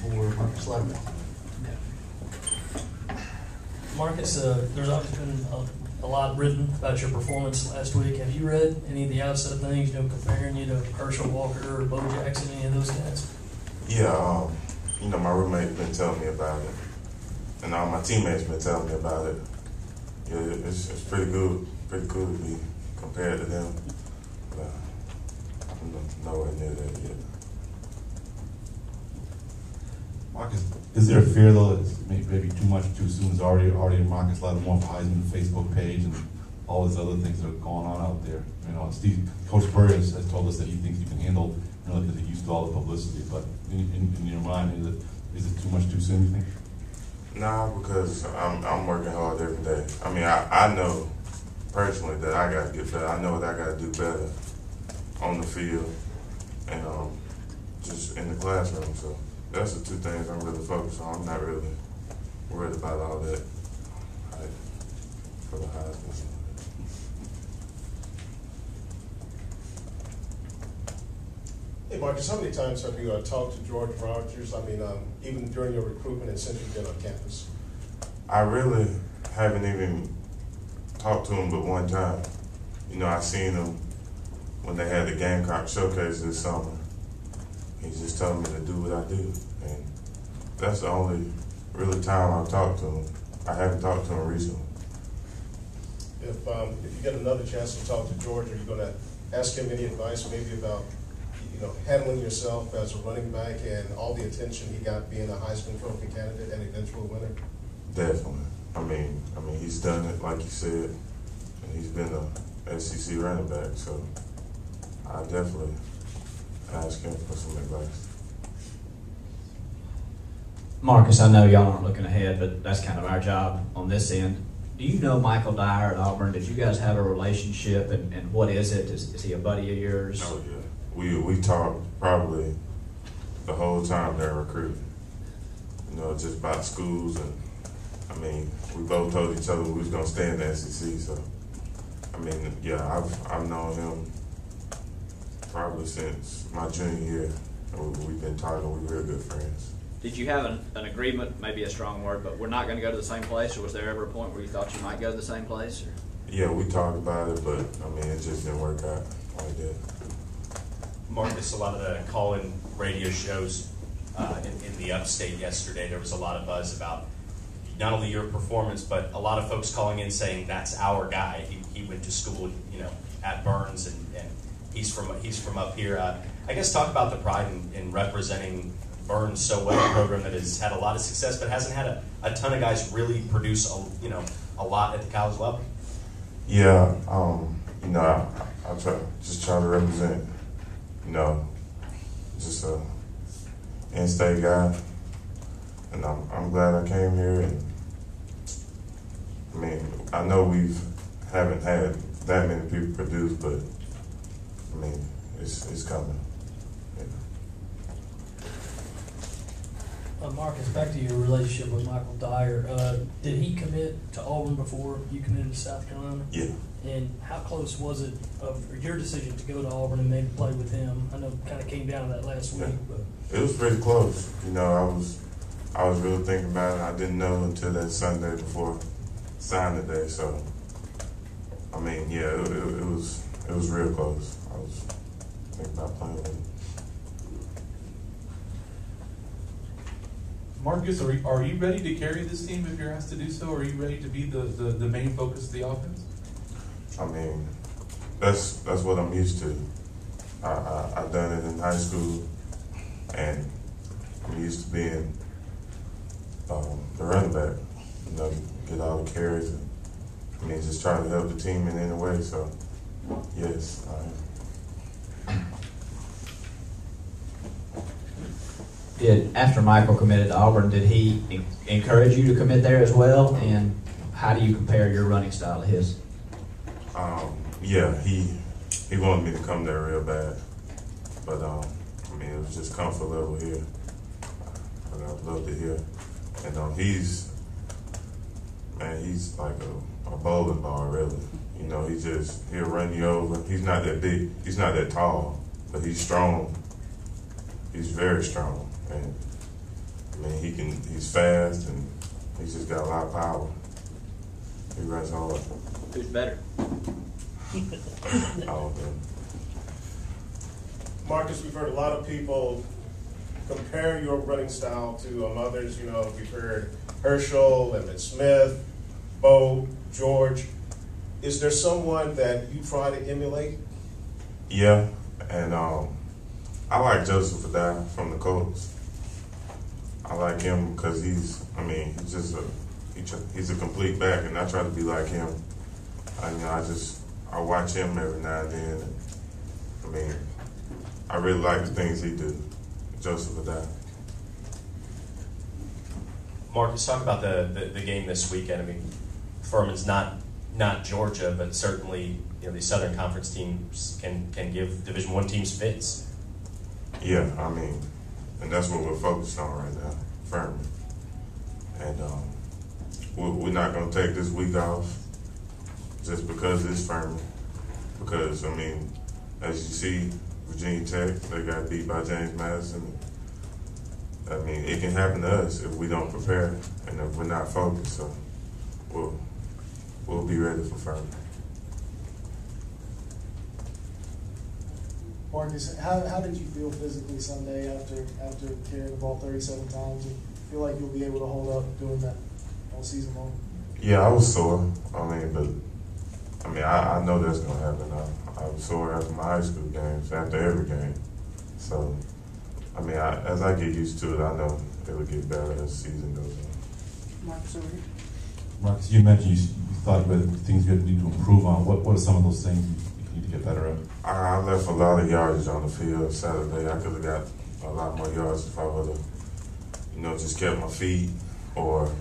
for Marcus Lattimore. Marcus, there's obviously been a lot written about your performance last week. Have you read any of the outside things, comparing you to Herschel Walker or Bo Jackson, any of those guys? Yeah, my roommate's been telling me about it, and all my teammates been telling me about it. Yeah, it's pretty cool to be compared to them. But I'm nowhere near that yet. Marcus, is there a fear though that it's maybe too much too soon? It's already Marcus Lattimore Heisman Facebook page and all these other things that are going on out there. Coach Spurrier has told us that he thinks he can handle, because he's used to all the publicity. But in your mind, is it too much too soon, you think? Nah, because I'm working hard every day. I know personally that I got to get better. I know what I got to do better on the field and just in the classroom. So that's the two things I'm really focused on. I'm not really worried about all that for the Heisman. Hey Marcus, how many times have you talked to George Rogers? Even during your recruitment and since you've been on campus? I really haven't even talked to him but one time. I seen him when they had the Gamecock Showcase this summer. He just told me to do what I do, and that's the only really time I've talked to him. I haven't talked to him recently. If you get another chance to talk to George, are you going to ask him any advice maybe about handling yourself as a running back and all the attention he got being a Heisman Trophy candidate and eventual winner? Definitely. He's done it like you said, and he's been a SEC running back, so I definitely ask him for some advice. Marcus, I know y'all aren't looking ahead, but that's kind of our job on this end. Do you know Michael Dyer at Auburn? Did you guys have a relationship, and what is it? Is he a buddy of yours? Oh, yeah. We talked probably the whole time they're recruiting. Just about schools, and we both told each other we was gonna stay in the SEC. So, yeah, I've known him probably since my junior year. We've been talking. We're real good friends. Did you have an agreement? Maybe a strong word, but we're not going to go to the same place. Or was there ever a point where you thought you might go to the same place? Or? Yeah, we talked about it, but it just didn't work out like that. Marcus, a lot of the call-in radio shows in the upstate yesterday, there was a lot of buzz about not only your performance, but a lot of folks calling in saying that's our guy. He went to school, at Burns, and he's from up here. I guess talk about the pride in representing Burns so well, a program that has had a lot of success, but hasn't had a ton of guys really produce a lot at the college level. Yeah, I try to represent. Just a in-state guy, and I'm glad I came here. And I know we haven't had that many people produce, but it's coming. Yeah. Marcus, back to your relationship with Michael Dyer. Did he commit to Auburn before you committed to South Carolina? Yeah. And how close was it of your decision to go to Auburn and maybe play with him? I know it kind of came down to that last week. But it was pretty close. I was really thinking about it. I didn't know until that Sunday before signing day. So, yeah, it was real close. I was thinking about playing with him. Marcus, are you ready to carry this team if you're asked to do so? Are you ready to be the main focus of the offense? That's what I'm used to. I've done it in high school, and I'm used to being the running back. Get all the carries, and just try to help the team in any way. So, yes, I am. After Michael committed to Auburn, did he encourage you to commit there as well? And how do you compare your running style to his? Yeah, he wanted me to come there real bad, but it was just comfort level here. But I loved it here, and he's like a bowling ball, really. He'll run you over. He's not that big. He's not that tall, but he's strong. He's very strong, and mean, he's fast and he's just got a lot of power. He runs hard. Who's better? All of them. Marcus, we've heard a lot of people compare your running style to others. You know, we've heard Herschel, Emmitt Smith, Bo, George. Is there someone that you try to emulate? Yeah, and I like Joseph Adai from the Colts. I like him because he's a complete back, and I try to be like him. I watch him every now and then. And, I mean, I really like the things he do, Joseph Adai. Marcus, talk about the game this weekend. I mean, Furman's not Georgia, but certainly these Southern Conference teams can give Division I teams fits. Yeah, I mean, and that's what we're focused on right now, Furman. And we're not going to take this week off just because it's Furman. Because, I mean, as you see, Virginia Tech, they got beat by James Madison. I mean, it can happen to us if we don't prepare and if we're not focused. So we'll be ready for Furman. Marcus, how did you feel physically Sunday after carrying the ball 37 times? Do you feel like you'll be able to hold up doing that all season long? Yeah, I was sore. I know that's going to happen. I was sore after my high school games, after every game. So, as I get used to it, I know it'll get better as the season goes on. Marcus, over here. Marcus, you mentioned you thought about things you need to improve on. What are some of those things you need to get better at? I left a lot of yardage on the field Saturday. I could have got a lot more yards if I would have, just kept my feet or,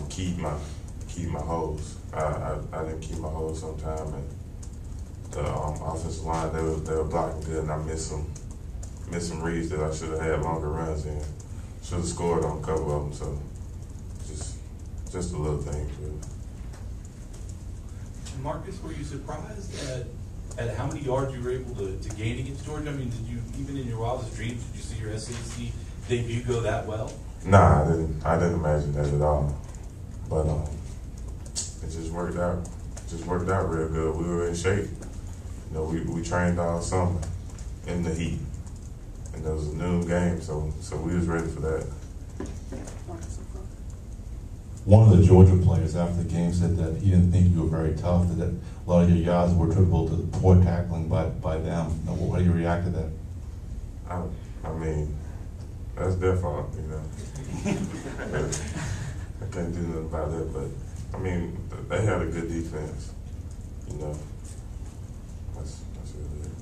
keep my hose. I didn't keep my hose sometime, and the offensive line they were blocking good, and I missed some reads that I should have had longer runs in. Should have scored on a couple of them. So just a little thing. Really. And Marcus, were you surprised at how many yards you were able to gain against Georgia? I mean, did you, even in your wildest dreams, did you see your SEC debut go that well? Nah, I didn't imagine that at all. But it just worked out. It just worked out real good. We were in shape. We trained all summer in the heat, and it was a noon game, so we was ready for that. One of the Georgia players after the game said that he didn't think you were very tough, that a lot of your yards were attributable to poor tackling by them. How do you react to that? I mean, that's their fault, I can't do nothing about that, but, they had a good defense, That's really it.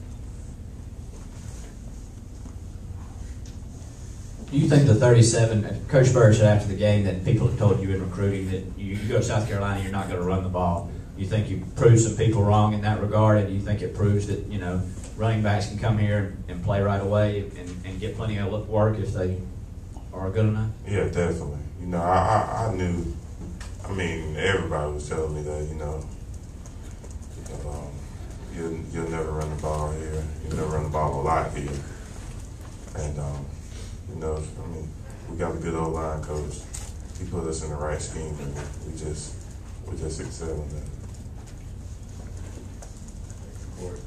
Do you think the 37, Coach Bird said after the game that people have told you in recruiting that you go to South Carolina, you're not going to run the ball. Do you think you proved some people wrong in that regard, and do you think it proves that, running backs can come here and play right away and get plenty of work if they are good enough? Yeah, definitely. I knew, everybody was telling me that, you'll never run the ball here. You'll never run the ball a lot here. And, we got a good old line coach. He put us in the right scheme, and we just excel in that.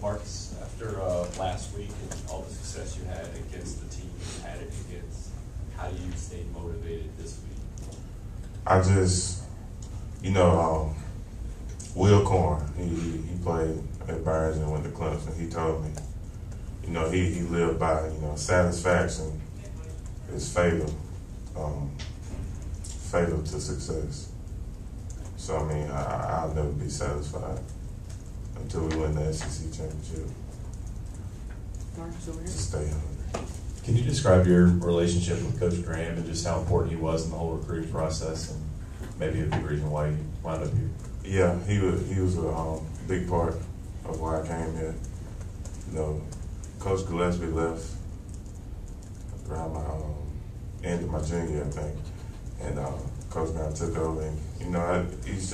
Marcus, after last week and all the success you had against the team you had it against, how do you stay motivated this week? I just, Will Corn, he played at Burns and went to Clemson. He told me, he lived by, satisfaction is fatal to success. So, I'll never be satisfied until we win the SEC championship. Marcus, over here. To stay hungry. Can you describe your relationship with Coach Graham and just how important he was in the whole recruiting process and maybe a big reason why you wound up here? Yeah, he was a big part of why I came here. Coach Gillespie left around my end of my junior year, I think, and Coach Graham took over. And he's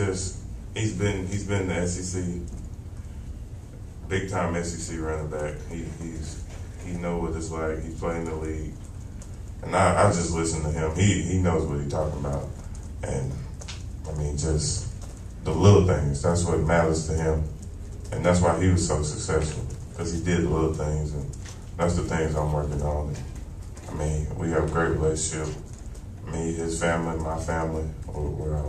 been the SEC, big time SEC running back. He know what it's like. He played in the league. And I just listen to him. He knows what he's talking about. And, I mean, just the little things, that's what matters to him. And that's why he was so successful, because he did the little things, and that's the things I'm working on. And, I mean, we have a great relationship. Me, his family, my family, we're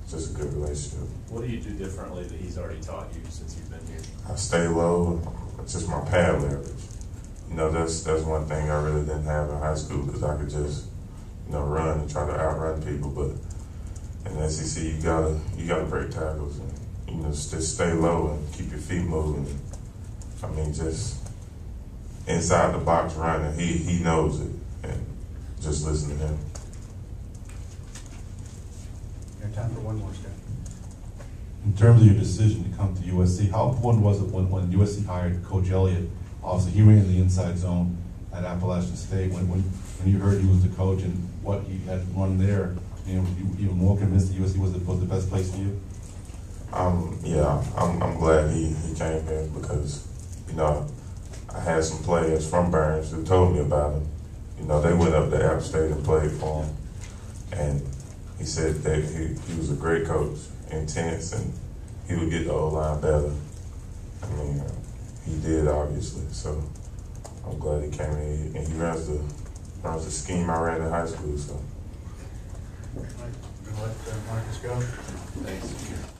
just a good relationship. What do you do differently that he's already taught you since you've been here? I stay low. It's just my pad leverage. You know, that's one thing I really didn't have in high school, because I could just, you know, run and try to outrun people. But in the SEC, you gotta break tackles and, you know, just stay low and keep your feet moving. I mean, just inside the box running. He knows it, and just listen to him. You have time for one more, Scott. In terms of your decision to come to USC, how important was it when USC hired Coach Elliott? Obviously, he ran the inside zone at Appalachian State. When you heard he was the coach and what he had run there, you know, you were more convinced that USC was the best place for you? Yeah, I'm glad he came here, because, you know, I had some players from Burns who told me about him. You know, they went up to App State and played for him. And he said that he was a great coach, intense, and he would get the O-line better. I mean, he did, obviously. So I'm glad he came in, and he runs the scheme I ran in high school. So. All right, we're going to let Marcus go. Thanks.